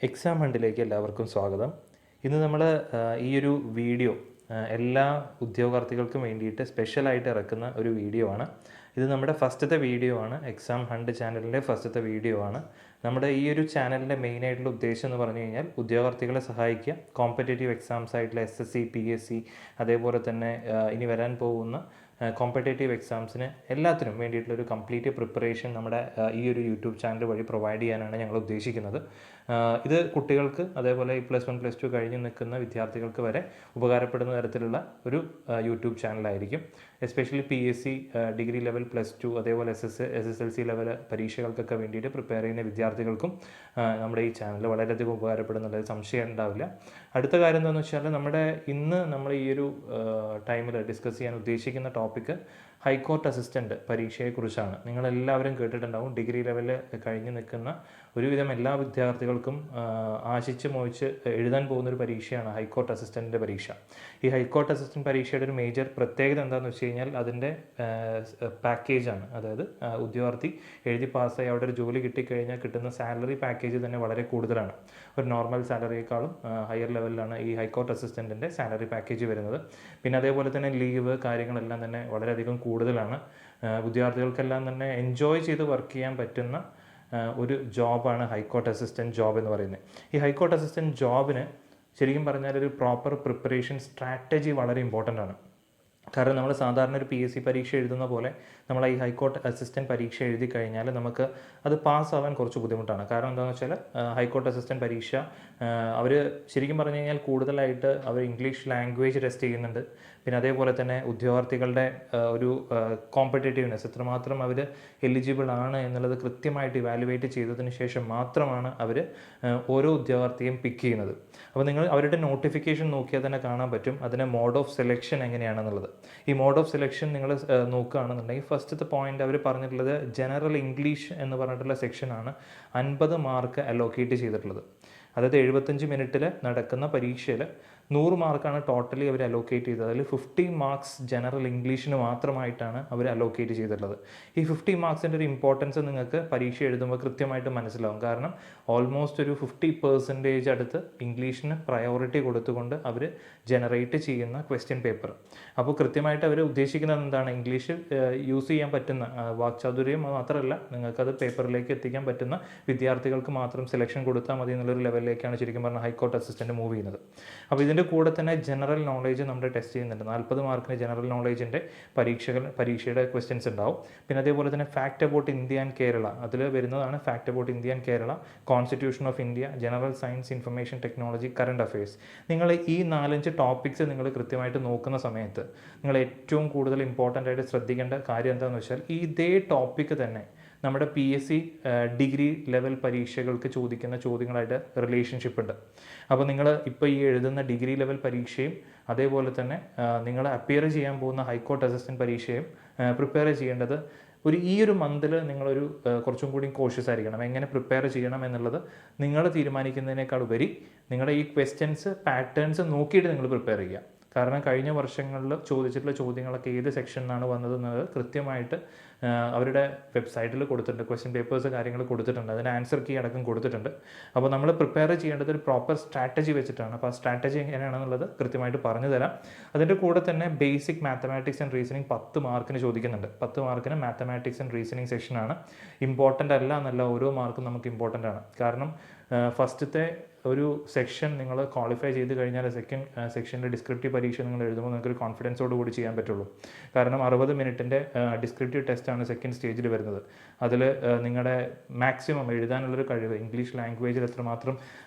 Exam ഹണ്ടിലേക്ക് എല്ലാവർക്കും സ്വാഗതം. ഇന്ന് നമ്മൾ ഈ ഒരു വീഡിയോ എല്ലാ ഉദ്യോഗാർത്ഥികൾക്കും വേണ്ടിയിട്ട് സ്പെഷ്യലായിട്ട് ഇറക്കുന്ന ഒരു വീഡിയോ ആണ്. ഇത് നമ്മുടെ ഫസ്റ്റത്തെ വീഡിയോ ആണ്. എക്സാം ഹണ്ട് ചാനലിൻ്റെ ഫസ്റ്റത്തെ വീഡിയോ ആണ്. നമ്മുടെ ഈ ഒരു ചാനലിൻ്റെ മെയിനായിട്ടുള്ള ഉദ്ദേശം എന്ന് പറഞ്ഞു കഴിഞ്ഞാൽ ഉദ്യോഗാർത്ഥികളെ സഹായിക്കുക. കോമ്പറ്റേറ്റീവ് എക്സാംസ് ആയിട്ടുള്ള SSC, PSC, അതേപോലെ തന്നെ ഇനി വരാൻ പോകുന്ന കോമ്പറ്റേറ്റീവ് എക്സാംസിന് എല്ലാത്തിനും വേണ്ടിയിട്ടുള്ളൊരു കംപ്ലീറ്റ് പ്രിപ്പറേഷൻ നമ്മുടെ ഈ ഒരു യൂട്യൂബ് ചാനൽ വഴി പ്രൊവൈഡ് ചെയ്യാനാണ് ഞങ്ങൾ ഉദ്ദേശിക്കുന്നത്. ഇത് കുട്ടികൾക്ക് അതേപോലെ +1 +2 കഴിഞ്ഞ് നിൽക്കുന്ന വിദ്യാർത്ഥികൾക്ക് വരെ ഉപകാരപ്പെടുന്ന തരത്തിലുള്ള ഒരു യൂട്യൂബ് ചാനലായിരിക്കും. എസ്പെഷ്യലി PSC, ഡിഗ്രി ലെവൽ +2, അതേപോലെ SSLC ലെവൽ പരീക്ഷകൾക്കൊക്കെ വേണ്ടിയിട്ട് പ്രിപ്പയർ ചെയ്യുന്ന വിദ്യാർത്ഥികൾക്കും നമ്മുടെ ഈ ചാനൽ വളരെയധികം ഉപകാരപ്പെടുന്നുള്ളത് സംശയം ഉണ്ടാവില്ല. അടുത്ത കാര്യം എന്താണെന്ന് വെച്ചാൽ നമ്മൾ ഈ ഒരു ടൈമിൽ ഡിസ്കസ് ചെയ്യാൻ ഉദ്ദേശിക്കുന്ന ടോപ്പിക്ക് ഹൈക്കോർട്ട് അസിസ്റ്റൻ്റ് പരീക്ഷയെക്കുറിച്ചാണ്. നിങ്ങളെല്ലാവരും കേട്ടിട്ടുണ്ടാവും. ഡിഗ്രി ലെവലിൽ കഴിഞ്ഞ് നിൽക്കുന്ന ഒരുവിധം എല്ലാ വിദ്യാർത്ഥികൾക്കും ആശിച്ച് മോഹിച്ച് എഴുതാൻ പോകുന്നൊരു പരീക്ഷയാണ് ഹൈക്കോർട്ട് അസിസ്റ്റൻ്റിൻ്റെ പരീക്ഷ. ഈ ഹൈക്കോർട്ട് അസിസ്റ്റൻ്റ് പരീക്ഷയുടെ ഒരു മേജർ പ്രത്യേകത എന്താണെന്ന് വെച്ച് കഴിഞ്ഞാൽ അതിൻ്റെ പാക്കേജാണ്. അതായത് ഉദ്യോഗാർത്ഥി എഴുതി പാസ്സായി അവിടെ ഒരു ജോലി കിട്ടിക്കഴിഞ്ഞാൽ കിട്ടുന്ന സാലറി പാക്കേജ് തന്നെ വളരെ കൂടുതലാണ്. ഒരു നോർമൽ സാലറിയേക്കാളും ഹയർ ലെവലിലാണ് ഈ ഹൈക്കോർട്ട് അസിസ്റ്റൻറ്റിൻ്റെ സാലറി പാക്കേജ് വരുന്നത്. പിന്നെ അതേപോലെ തന്നെ ലീവ് കാര്യങ്ങളെല്ലാം തന്നെ വളരെയധികം കൂടുതലാണ്. വിദ്യാർത്ഥികൾക്കെല്ലാം തന്നെ എൻജോയ് ചെയ്ത് വർക്ക് ചെയ്യാൻ പറ്റുന്ന ഒരു ജോബാണ് ഹൈക്കോർട്ട് അസിസ്റ്റൻറ്റ് ജോബ് എന്ന് പറയുന്നത്. ഈ ഹൈക്കോർട്ട് അസിസ്റ്റൻറ്റ് ജോബിന് ശരിക്കും പറഞ്ഞാൽ ഒരു പ്രോപ്പർ പ്രിപ്പറേഷൻ സ്ട്രാറ്റജി വളരെ ഇമ്പോർട്ടൻ്റ് ആണ്. കാരണം നമ്മൾ സാധാരണ ഒരു PSC പരീക്ഷ എഴുതുന്ന പോലെ നമ്മൾ ഈ ഹൈക്കോർട്ട് അസിസ്റ്റൻറ്റ് പരീക്ഷ എഴുതി കഴിഞ്ഞാൽ നമുക്ക് അത് പാസ്സാവാൻ കുറച്ച് ബുദ്ധിമുട്ടാണ്. കാരണം എന്താണെന്ന് വെച്ചാൽ ഹൈക്കോർട്ട് അസിസ്റ്റൻറ്റ് പരീക്ഷ അവർ ശരിക്കും പറഞ്ഞു കഴിഞ്ഞാൽ കൂടുതലായിട്ട് അവർ ഇംഗ്ലീഷ് ലാംഗ്വേജ് ടെസ്റ്റ് ചെയ്യുന്നുണ്ട്. പിന്നെ അതേപോലെ തന്നെ ഉദ്യോഗാർത്ഥികളുടെ ഒരു കോമ്പറ്റേറ്റീവ്നെസ് എത്രമാത്രം അവർ എലിജിബിൾ ആണ് എന്നുള്ളത് കൃത്യമായിട്ട് ഇവാലുവേറ്റ് ചെയ്തതിന് ശേഷം മാത്രമാണ് അവർ ഓരോ ഉദ്യോഗാർത്ഥിയും പിക്ക് ചെയ്യുന്നത്. അപ്പോൾ നിങ്ങൾ അവരുടെ നോട്ടിഫിക്കേഷൻ നോക്കിയാൽ തന്നെ കാണാൻ പറ്റും അതിന് മോഡ് ഓഫ് സെലക്ഷൻ എങ്ങനെയാണെന്നുള്ളത്. ഈ മോഡ് ഓഫ് സെലക്ഷൻ നിങ്ങൾ നോക്കുകയാണെന്നുണ്ടെങ്കിൽ ഫസ്റ്റത്തെ പോയിന്റ് അവർ പറഞ്ഞിട്ടുള്ളത് ജനറൽ ഇംഗ്ലീഷ് എന്ന് പറഞ്ഞിട്ടുള്ള സെക്ഷനാണ് 50 മാർക്ക് അലോക്കേറ്റ് ചെയ്തിട്ടുള്ളത്. അതായത് 75 മിനിറ്റിൽ നടക്കുന്ന പരീക്ഷയിൽ 100 മാർക്കാണ് ടോട്ടലി അവർ അലോക്കേറ്റ് ചെയ്തത്. അതിൽ 50 മാർക്സ് ജനറൽ ഇംഗ്ലീഷിന് മാത്രമായിട്ടാണ് അവർ അലോക്കേറ്റ് ചെയ്തിട്ടുള്ളത്. ഈ 50 മാർക്സിൻ്റെ ഒരു ഇമ്പോർട്ടൻസ് നിങ്ങൾക്ക് പരീക്ഷ എഴുതുമ്പോൾ കൃത്യമായിട്ട് മനസ്സിലാവും. കാരണം ഓൾമോസ്റ്റ് ഒരു 50% അടുത്ത് ഇംഗ്ലീഷിന് പ്രയോറിറ്റി കൊടുത്തുകൊണ്ട് അവർ ജനറേറ്റ് ചെയ്യുന്ന ക്വസ്റ്റ്യൻ പേപ്പർ. അപ്പോൾ കൃത്യമായിട്ട് അവർ ഉദ്ദേശിക്കുന്നത് എന്താണ്, ഇംഗ്ലീഷ് യൂസ് ചെയ്യാൻ പറ്റുന്ന വാക്ചാതുര്യം മാത്രമല്ല, നിങ്ങൾക്കത് പേപ്പറിലേക്ക് എത്തിക്കാൻ പറ്റുന്ന വിദ്യാർത്ഥികൾക്ക് മാത്രം സെലക്ഷൻ കൊടുത്താൽ മതി എന്നുള്ളൊരു ലെവലിലേക്കാണ് ശരിക്കും പറഞ്ഞാൽ ഹൈക്കോർട്ട് അസിസ്റ്റൻറ്റ് മൂവ് ചെയ്യുന്നത്. അപ്പോൾ ഇതിൻ്റെ കൂടെ തന്നെ ജനറൽ നോളേജ് നമ്മൾ ടെസ്റ്റ് ചെയ്യുന്നുണ്ട്. 40 മാർക്കിന് ജനറൽ നോളേജിൻ്റെ പരീക്ഷയുടെ ക്വസ്റ്റ്യൻസ് ഉണ്ടാവും. പിന്നെ അതേപോലെ തന്നെ fact about India and Kerala, അതിൽ വരുന്നതാണ് fact about India and Kerala, constitution of India, general science, information technology, current affairs. നിങ്ങൾ ഈ 4-5 ടോപ്പിക്സ് നിങ്ങൾ കൃത്യമായിട്ട് നോക്കുന്ന സമയത്ത് നിങ്ങൾ ഏറ്റവും കൂടുതൽ ഇമ്പോർട്ടൻ്റ് ആയിട്ട് ശ്രദ്ധിക്കേണ്ട കാര്യം എന്താണെന്ന് വെച്ചാൽ ഇതേ ടോപ്പിക്ക് തന്നെ നമ്മുടെ PSC ഡിഗ്രി ലെവൽ പരീക്ഷകൾക്ക് ചോദിക്കുന്ന ചോദ്യങ്ങളായിട്ട് റിലേഷൻഷിപ്പ് ഉണ്ട്. അപ്പോൾ നിങ്ങൾ ഇപ്പോൾ ഈ എഴുതുന്ന ഡിഗ്രി ലെവൽ പരീക്ഷയും അതേപോലെ തന്നെ നിങ്ങൾ അപ്പിയർ ചെയ്യാൻ പോകുന്ന ഹൈക്കോർട്ട് അസിസ്റ്റൻറ്റ് പരീക്ഷയും പ്രിപ്പയർ ചെയ്യേണ്ടത് ഈ ഒരു മന്തിൽ നിങ്ങളൊരു കുറച്ചും കൂടി കോഷ്യസ് ആയിരിക്കണം. എങ്ങനെ പ്രിപ്പയർ ചെയ്യണം എന്നുള്ളത് നിങ്ങൾ തീരുമാനിക്കുന്നതിനേക്കാൾ ഉപരി നിങ്ങളുടെ ഈ ക്വസ്റ്റ്യൻസ് പാറ്റേൺസ് നോക്കിയിട്ട് നിങ്ങൾ പ്രിപ്പയർ ചെയ്യുക. കാരണം കഴിഞ്ഞ വർഷങ്ങളിൽ ചോദിച്ചിട്ടുള്ള ചോദ്യങ്ങളൊക്കെ ഏത് സെക്ഷനിലാണ് വന്നതെന്നത് കൃത്യമായിട്ട് അവരുടെ വെബ്സൈറ്റിൽ കൊടുത്തിട്ടുണ്ട്. ക്വസ്റ്റ്യൻ പേപ്പേഴ്സ് കാര്യങ്ങൾ കൊടുത്തിട്ടുണ്ട്, അതിന് ആൻസർ കീ അടക്കം കൊടുത്തിട്ടുണ്ട്. അപ്പോൾ നമ്മൾ പ്രിപ്പയർ ചെയ്യേണ്ടത് ഒരു പ്രോപ്പർ സ്ട്രാറ്റജി വെച്ചിട്ടാണ്. അപ്പോൾ ആ സ്ട്രാറ്റജി എങ്ങനെയാണെന്നുള്ളത് കൃത്യമായിട്ട് പറഞ്ഞു തരാം. അതിൻ്റെ കൂടെ തന്നെ ബേസിക് മാത്തമാറ്റിക്സ് ആൻഡ് റീസണിങ് 10 മാർക്കിന് ചോദിക്കുന്നുണ്ട്. 10 മാർക്കിന് മാത്തമാറ്റിക്സ് ആൻഡ് റീസണിങ് സെക്ഷനാണ്. ഇമ്പോർട്ടൻ്റ് അല്ല എന്നല്ല, ഓരോ മാർക്കും നമുക്ക് ഇമ്പോർട്ടൻ്റ് ആണ്. കാരണം ഫസ്റ്റത്തെ ഒരു സെക്ഷൻ നിങ്ങൾ ക്വാളിഫൈ ചെയ്ത് കഴിഞ്ഞാൽ സെക്കൻഡ് സെക്ഷൻ്റെ ഡിസ്ക്രിപ്റ്റീവ് പരീക്ഷ നിങ്ങൾ എഴുതുമ്പോൾ നിങ്ങൾക്കൊരു കോൺഫിഡൻസോട് കൂടി ചെയ്യാൻ പറ്റുള്ളൂ. കാരണം 60 മിനിറ്റിൻ്റെ ഡിസ്ക്രിപ്റ്റീവ് ടെസ്റ്റാണ് സെക്കൻഡ് സ്റ്റേജിൽ വരുന്നത്. അതിൽ നിങ്ങളുടെ മാക്സിമം എഴുതാനുള്ളൊരു കഴിവ്, ഇംഗ്ലീഷ് ലാംഗ്വേജിൽ എത്രമാത്രം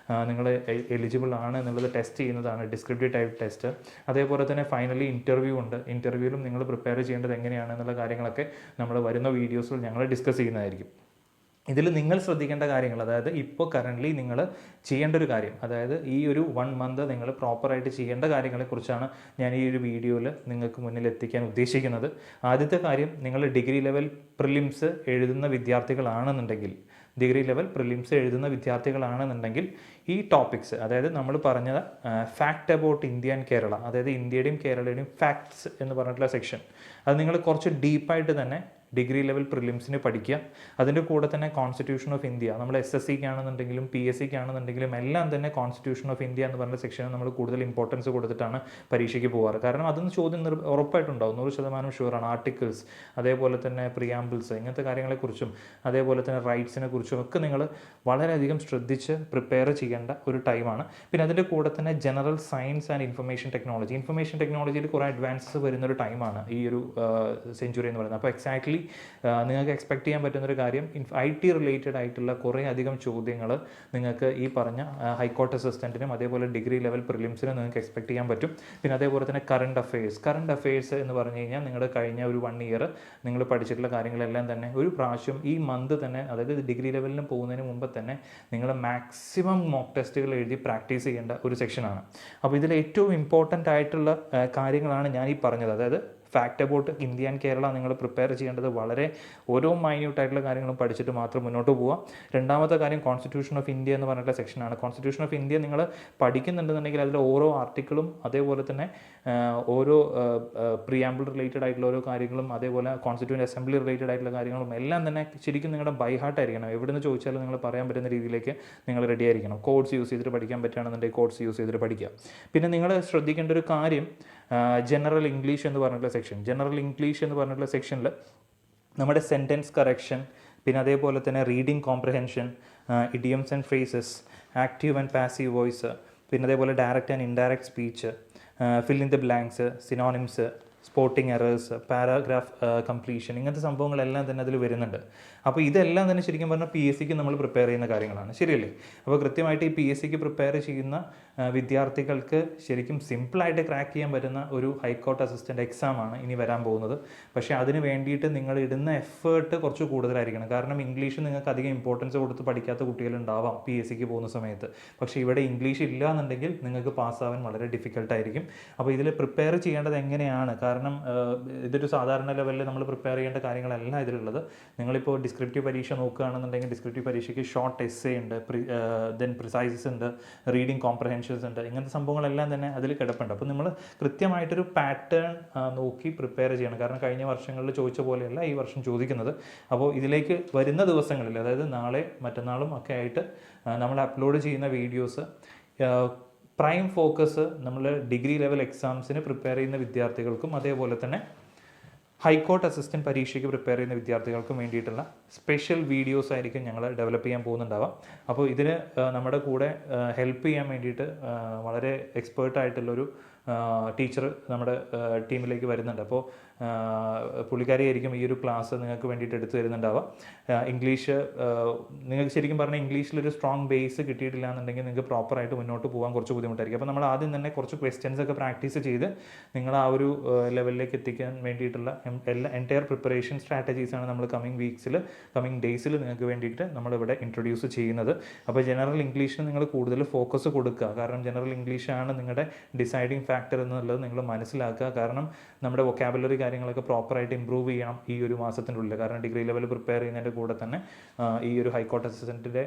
നിങ്ങൾ എലിജിബിൾ ആണ് എന്നുള്ളത് ടെസ്റ്റ് ചെയ്യുന്നതാണ് ഡിസ്ക്രിപ്റ്റീവ് ടൈപ്പ് ടെസ്റ്റ്. അതേപോലെ തന്നെ ഫൈനലി ഇൻ്റർവ്യൂ ഉണ്ട്. ഇൻ്റർവ്യൂവിലും നിങ്ങൾ പ്രിപ്പയർ ചെയ്യേണ്ടത് എങ്ങനെയാണെന്നുള്ള കാര്യങ്ങളൊക്കെ നമ്മൾ വരുന്ന വീഡിയോസിൽ ഞങ്ങൾ ഡിസ്കസ് ചെയ്യുന്നതായിരിക്കും. ഇതിൽ നിങ്ങൾ ശ്രദ്ധിക്കേണ്ട കാര്യങ്ങൾ, അതായത് ഇപ്പോൾ കറൻ്റ്ലി നിങ്ങൾ ചെയ്യേണ്ട ഒരു കാര്യം, അതായത് ഈ ഒരു 1 മന്ത് നിങ്ങൾ പ്രോപ്പറായിട്ട് ചെയ്യേണ്ട കാര്യങ്ങളെക്കുറിച്ചാണ് ഞാൻ ഈ ഒരു വീഡിയോയിൽ നിങ്ങൾക്ക് മുന്നിൽ എത്തിക്കാൻ ഉദ്ദേശിക്കുന്നത്. ആദ്യത്തെ കാര്യം, നിങ്ങൾ ഡിഗ്രി ലെവൽ പ്രിലിംസ് എഴുതുന്ന വിദ്യാർത്ഥികളാണെന്നുണ്ടെങ്കിൽ ഈ ടോപ്പിക്സ്, അതായത് നമ്മൾ പറഞ്ഞത് fact about India and Kerala, അതായത് ഇന്ത്യയുടെയും കേരളയുടെയും ഫാക്ട്സ് എന്ന് പറഞ്ഞിട്ടുള്ള സെക്ഷൻ, അത് നിങ്ങൾ കുറച്ച് ഡീപ്പായിട്ട് തന്നെ ഡിഗ്രി ലെവൽ പ്രിലിംസിന് പഠിക്കുക. അതിൻ്റെ കൂടെ തന്നെ കോൺസ്റ്റിറ്റ്യൂഷൻ ഓഫ് ഇന്ത്യ, നമ്മൾ SSC ആണെന്നുണ്ടെങ്കിലും PSC ആണെന്നുണ്ടെങ്കിലും എല്ലാം തന്നെ കോൺസ്റ്റിറ്റ്യൂഷൻ ഓഫ് ഇന്ത്യ എന്ന് പറഞ്ഞ സെക്ഷന് നമ്മൾ കൂടുതൽ ഇമ്പോർട്ടൻസ് കൊടുത്തിട്ടാണ് പരീക്ഷയ്ക്ക് പോകാറ്. കാരണം അതൊന്ന് ചോദ്യം ഉറപ്പായിട്ടുണ്ടാവും, 100% ഷുവറാണ്. ആർട്ടിക്കിൾസ്, അതേപോലെ തന്നെ പ്രിയാമ്പിൾസ്, ഇങ്ങനത്തെ കാര്യങ്ങളെക്കുറിച്ചും അതേപോലെ തന്നെ റൈറ്റ്സിനെ കുറിച്ചും ഒക്കെ നിങ്ങൾ വളരെയധികം ശ്രദ്ധിച്ച് പ്രിപ്പയർ ചെയ്യേണ്ട ഒരു ടൈമാണ്. പിന്നെ അതിൻ്റെ കൂടെ തന്നെ ജനറൽ സയൻസ് ആൻഡ് ഇൻഫർമേഷൻ ടെക്നോളജിയിൽ കുറേ അഡ്വാൻസസ് വരുന്നൊരു ടൈമാണ് ഈ ഒരു സെഞ്ചുറി എന്ന് പറയുന്നത്. അപ്പോൾ എക്സാക്ട്ലി നിങ്ങൾക്ക് എക്സ്പെക്ട് ചെയ്യാൻ പറ്റുന്നൊരു കാര്യം, IT റിലേറ്റഡ് ആയിട്ടുള്ള കുറേ അധികം ചോദ്യങ്ങൾ നിങ്ങൾക്ക് ഈ പറഞ്ഞ ഹൈക്കോർട്ട് അസിസ്റ്റൻറ്റിനും അതേപോലെ ഡിഗ്രി ലെവൽ പ്രിലിംസിനും നിങ്ങൾക്ക് എക്സ്പെക്ട് ചെയ്യാൻ പറ്റും. പിന്നെ അതേപോലെ തന്നെ കറണ്ട് അഫയേഴ്സ് എന്ന് പറഞ്ഞു കഴിഞ്ഞാൽ നിങ്ങളുടെ കഴിഞ്ഞ ഒരു 1 ഇയർ നിങ്ങൾ പഠിച്ചിട്ടുള്ള കാര്യങ്ങളെല്ലാം തന്നെ ഒരു പ്രാവശ്യം ഈ മന്ത് തന്നെ, അതായത് ഡിഗ്രി ലെവലിന് പോകുന്നതിന് മുമ്പ് തന്നെ നിങ്ങൾ മാക്സിമം മോക്ക് ടെസ്റ്റുകൾ എഴുതി പ്രാക്ടീസ് ചെയ്യേണ്ട ഒരു സെക്ഷനാണ്. അപ്പോൾ ഇതിൽ ഏറ്റവും ഇമ്പോർട്ടൻ്റ് ആയിട്ടുള്ള കാര്യങ്ങളാണ് ഞാൻ ഈ പറഞ്ഞത്. അതായത് fact about India and Kerala നിങ്ങൾ പ്രിപ്പയർ ചെയ്യേണ്ടത് വളരെ ഓരോ മൈന്യൂട്ടായിട്ടുള്ള കാര്യങ്ങളും പഠിച്ചിട്ട് മാത്രം മുന്നോട്ട് പോവുക. രണ്ടാമത്തെ കാര്യം കോൺസ്റ്റിറ്റ്യൂഷൻ ഓഫ് ഇന്ത്യ എന്ന് പറഞ്ഞിട്ടുള്ള സെക്ഷനാണ്. കോൺസ്റ്റിറ്റ്യൂഷൻ ഓഫ് ഇന്ത്യ നിങ്ങൾ പഠിക്കുന്നുണ്ടെന്നുണ്ടെങ്കിൽ അതിൽ ഓരോ ആർട്ടിക്കിളും അതേപോലെ തന്നെ ഓരോ പ്രിയാമ്പിൾ റിലേറ്റഡ് ആയിട്ടുള്ള ഓരോ കാര്യങ്ങളും അതേപോലെ കോൺസ്റ്റിറ്റ്യൂവൻ്റ് അസംബ്ലി റിലേറ്റഡ് ആയിട്ടുള്ള കാര്യങ്ങളും എല്ലാം തന്നെ ശരിക്കും നിങ്ങളുടെ ബൈ ഹാർട്ട് ആയിരിക്കണം. എവിടെ നിന്ന് ചോദിച്ചാലും നിങ്ങൾ പറയാൻ പറ്റുന്ന രീതിയിലേക്ക് നിങ്ങൾ റെഡി ആയിരിക്കണം. കോഡ്സ് യൂസ് ചെയ്തിട്ട് പഠിക്കാൻ പറ്റുകയാണെന്നുണ്ടെങ്കിൽ കോഡ്സ് യൂസ് ചെയ്തിട്ട് പഠിക്കുക. പിന്നെ നിങ്ങൾ ശ്രദ്ധിക്കേണ്ട ഒരു കാര്യം, ജനറൽ ഇംഗ്ലീഷ് എന്ന് പറഞ്ഞിട്ടുള്ള സെക്ഷനിൽ നമ്മുടെ സെൻറ്റൻസ് കറക്ഷൻ, പിന്നെ അതേപോലെ തന്നെ reading comprehension, idioms and phrases, active and passive voice, പിന്നെ അതേപോലെ direct and indirect speech, fill in the blanks, synonyms, spotting errors, paragraph completion, ഇങ്ങനത്തെ സംഭവങ്ങളെല്ലാം തന്നെ അതിൽ വരുന്നുണ്ട്. അപ്പോൾ ഇതെല്ലാം തന്നെ ശരിക്കും പറഞ്ഞാൽ PSCക്ക് നമ്മൾ പ്രിപ്പയർ ചെയ്യുന്ന കാര്യങ്ങളാണ്, ശരിയല്ലേ? അപ്പോൾ കൃത്യമായിട്ട് ഈ PSCക്ക് പ്രിപ്പയർ ചെയ്യുന്ന വിദ്യാർത്ഥികൾക്ക് ശരിക്കും സിമ്പിളായിട്ട് ക്രാക്ക് ചെയ്യാൻ പറ്റുന്ന ഒരു ഹൈക്കോർട്ട് അസിസ്റ്റൻ്റ് എക്സാമാണ് ഇനി വരാൻ പോകുന്നത്. പക്ഷേ അതിന് വേണ്ടിയിട്ട് നിങ്ങൾ ഇടുന്ന എഫേർട്ട് കുറച്ച് കൂടുതലായിരിക്കണം. കാരണം ഇംഗ്ലീഷ് നിങ്ങൾക്ക് അധികം ഇമ്പോർട്ടൻസ് കൊടുത്ത് പഠിക്കാത്ത കുട്ടികളുണ്ടാവാം PSCക്ക് പോകുന്ന സമയത്ത്. പക്ഷേ ഇവിടെ ഇംഗ്ലീഷ് ഇല്ല എന്നുണ്ടെങ്കിൽ നിങ്ങൾക്ക് പാസ്സാവാൻ വളരെ ഡിഫിക്കൽട്ടായിരിക്കും. അപ്പോൾ ഇതിൽ പ്രിപ്പയർ ചെയ്യേണ്ടത് എങ്ങനെയാണ്? കാരണം ഇതൊരു സാധാരണ ലെവലിൽ നമ്മൾ പ്രിപ്പയർ ചെയ്യേണ്ട കാര്യങ്ങളല്ല ഇതിലുള്ളത്. നിങ്ങളിപ്പോൾ ഡിസ്ക്രിപ്റ്റീവ് പരീക്ഷ നോക്കുകയാണെന്നുണ്ടെങ്കിൽ ഡിസ്ക്രിപ്റ്റീവ് പരീക്ഷയ്ക്ക് ഷോർട്ട് എസ്സേ ഉണ്ട്, ദെൻ പ്രിസൈസസ് ഉണ്ട്, റീഡിംഗ് കോംപ്രഹെൻഷൻസ് ഉണ്ട്, ഇങ്ങനത്തെ സംഭവങ്ങളെല്ലാം തന്നെ അതിൽ കിടപ്പുണ്ട്. അപ്പോൾ നമ്മൾ കൃത്യമായിട്ടൊരു പാറ്റേൺ നോക്കി പ്രിപ്പയർ ചെയ്യണം. കാരണം കഴിഞ്ഞ വർഷങ്ങളിൽ ചോദിച്ച പോലെയല്ല ഈ വർഷം ചോദിക്കുന്നത്. അപ്പോൾ ഇതിലേക്ക് വരുന്ന ദിവസങ്ങളിൽ, അതായത് നാളെ മറ്റന്നാളും ഒക്കെ ആയിട്ട് നമ്മൾ അപ്ലോഡ് ചെയ്യുന്ന വീഡിയോസ് പ്രൈം ഫോക്കസ് നമ്മൾ ഡിഗ്രി ലെവൽ എക്സാംസിന് പ്രിപ്പയർ ചെയ്യുന്ന വിദ്യാർത്ഥികൾക്കും അതേപോലെ തന്നെ ഹൈക്കോർട്ട് അസിസ്റ്റൻറ്റ് പരീക്ഷയ്ക്ക് പ്രിപ്പയർ ചെയ്യുന്ന വിദ്യാർത്ഥികൾക്കും വേണ്ടിയിട്ടുള്ള സ്പെഷ്യൽ വീഡിയോസ് ആയിരിക്കും ഞങ്ങൾ ഡെവലപ്പ് ചെയ്യാൻ പോകുന്നുണ്ടാവാം. അപ്പോൾ ഇതിന് നമ്മുടെ കൂടെ ഹെൽപ്പ് ചെയ്യാൻ വേണ്ടിയിട്ട് വളരെ എക്സ്പേർട്ടായിട്ടുള്ളൊരു ടീച്ചർ നമ്മുടെ ടീമിലേക്ക് വരുന്നുണ്ട്. അപ്പോൾ പുള്ളിക്കാരിയായിരിക്കും ഈ ഒരു ക്ലാസ് നിങ്ങൾക്ക് വേണ്ടിയിട്ട് എടുത്തു തരുന്നുണ്ടാവുക. ഇംഗ്ലീഷ് നിങ്ങൾക്ക് ശരിക്കും പറഞ്ഞാൽ ഇംഗ്ലീഷിലൊരു സ്ട്രോങ് ബേസ് കിട്ടിയിട്ടില്ല എന്നുണ്ടെങ്കിൽ നിങ്ങൾക്ക് പ്രോപ്പറായിട്ട് മുന്നോട്ട് പോകാൻ കുറച്ച് ബുദ്ധിമുട്ടായിരിക്കും. അപ്പോൾ നമ്മൾ ആദ്യം തന്നെ കുറച്ച് ക്വസ്റ്റ്യൻസ് ഒക്കെ പ്രാക്ടീസ് ചെയ്ത് നിങ്ങൾ ആ ഒരു ലെവലിലേക്ക് എത്തിക്കാൻ വേണ്ടിയിട്ടുള്ള എൻറ്റയർ പ്രിപ്പറേഷൻ സ്ട്രാറ്റജീസാണ് നമ്മൾ കമ്മിങ് ഡേയ്സിൽ നിങ്ങൾക്ക് വേണ്ടിയിട്ട് നമ്മളിവിടെ ഇൻട്രൊഡ്യൂസ് ചെയ്യുന്നത്. അപ്പോൾ ജനറൽ ഇംഗ്ലീഷിന് നിങ്ങൾ കൂടുതൽ ഫോക്കസ് കൊടുക്കുക. കാരണം ജനറൽ ഇംഗ്ലീഷാണ് നിങ്ങളുടെ ഡിസൈഡിങ് ഫാക്ടർ എന്നുള്ളത് നിങ്ങൾ മനസ്സിലാക്കുക. കാരണം നമ്മുടെ വൊക്കാബുലറി കാര്യങ്ങളൊക്കെ പ്രോപ്പറായിട്ട് ഇമ്പ്രൂവ് ചെയ്യണം ഈ ഒരു മാസത്തിൻ്റെ ഉള്ളിൽ. കാരണം ഡിഗ്രി ലെവൽ പ്രിപ്പയർ ചെയ്യുന്നതിൻ്റെ കൂടെ തന്നെ ഈ ഒരു ഹൈക്കോർട്ട് അസിസ്റ്റൻറ്റിൻ്റെ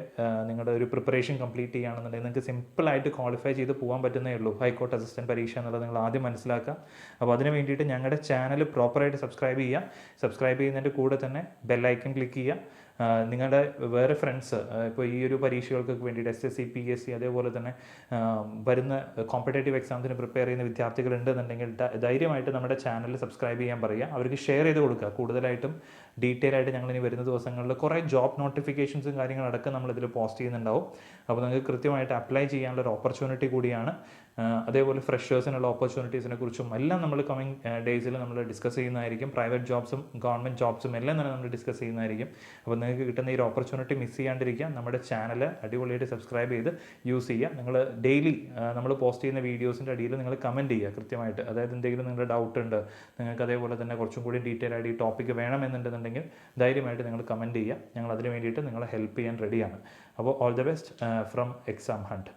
നിങ്ങളുടെ ഒരു പ്രിപ്പറേഷൻ കംപ്ലീറ്റ് ചെയ്യുകയാണെന്നുണ്ടെങ്കിൽ നിങ്ങൾക്ക് സിമ്പിളായിട്ട് ക്വാളിഫൈ ചെയ്ത് പോകാൻ പറ്റുന്നേ ഉള്ളൂ ഹൈക്കോർട്ട് അസിസ്റ്റൻറ്റ് പരീക്ഷ എന്നുള്ളത് നിങ്ങൾ ആദ്യം മനസ്സിലാക്കുക. അപ്പോൾ അതിന് വേണ്ടിയിട്ട് ഞങ്ങളുടെ ചാനൽ പ്രോപ്പറായിട്ട് സബ്സ്ക്രൈബ് ചെയ്യുന്നതിൻ്റെ കൂടെ തന്നെ ബെല്ലൈക്കൺ ക്ലിക്ക് ചെയ്യുക. നിങ്ങളുടെ വേറെ ഫ്രണ്ട്സ് ഇപ്പോൾ ഈ ഒരു പരീക്ഷകൾക്കൊക്കെ വേണ്ടിയിട്ട് SSC PSC അതേപോലെ തന്നെ വരുന്ന കോമ്പറ്റേറ്റീവ് എക്സാംസിന് പ്രിപ്പയർ ചെയ്യുന്ന വിദ്യാർത്ഥികളുണ്ടെന്നുണ്ടെങ്കിൽ ധൈര്യമായിട്ട് നമ്മുടെ ചാനൽ സബ്സ്ക്രൈബ് ചെയ്യാൻ പറയുക. അവർക്ക് ഷെയർ ചെയ്ത് കൊടുക്കുക. കൂടുതലായിട്ടും ഡീറ്റെയിൽ ആയിട്ട് ഞങ്ങളിനി വരുന്ന ദിവസങ്ങളിൽ കുറേ ജോബ് നോട്ടിഫിക്കേഷൻസും കാര്യങ്ങളടക്കം നമ്മളിതിൽ പോസ്റ്റ് ചെയ്യുന്നുണ്ടാവും. അപ്പോൾ നിങ്ങൾക്ക് കൃത്യമായിട്ട് അപ്ലൈ ചെയ്യാനുള്ള ഒരു ഓപ്പർച്യൂണിറ്റി കൂടിയാണ്. അതേപോലെ ഫ്രഷേഴ്സിനുള്ള ഓപ്പർച്യൂണിറ്റീസിനെ കുറിച്ചും എല്ലാം നമ്മൾ കമ്മിങ് ഡേയ്സിൽ നമ്മൾ ഡിസ്കസ് ചെയ്യുന്നതായിരിക്കും. പ്രൈവറ്റ് ജോബ്സും ഗവൺമെൻറ് ജോബ്സും എല്ലാം തന്നെ നമ്മൾ ഡിസ്കസ് ചെയ്യുന്നതായിരിക്കും. അപ്പോൾ നിങ്ങൾക്ക് കിട്ടുന്ന ഈ ഒരു ഓപ്പർച്യൂണിറ്റി മിസ് ചെയ്യാണ്ടിരിക്കുക. നമ്മുടെ ചാനൽ അടിപൊളിയായിട്ട് സബ്സ്ക്രൈബ് ചെയ്ത് യൂസ് ചെയ്യുക. നിങ്ങൾ ഡെയിലി നമ്മൾ പോസ്റ്റ് ചെയ്യുന്ന വീഡിയോസിൻ്റെ അടിയിൽ നിങ്ങൾ കമൻറ്റ് ചെയ്യുക കൃത്യമായിട്ട്. അതായത് എന്തെങ്കിലും നിങ്ങളുടെ ഡൗട്ട് ഉണ്ട്, നിങ്ങൾക്ക് അതേപോലെ തന്നെ കുറച്ചും കൂടി ഡീറ്റെയിൽ ആയിട്ട് ഈ ടോപ്പിക്ക് വേണമെന്നുണ്ടെന്നുണ്ടെങ്കിൽ ധൈര്യമായിട്ട് നിങ്ങൾ കമൻറ്റ് ചെയ്യുക. ഞങ്ങൾ അതിന് വേണ്ടിയിട്ട് നിങ്ങളെ ഹെൽപ്പ് ചെയ്യാൻ റെഡിയാണ്. അപ്പോൾ all the best from exam hunt.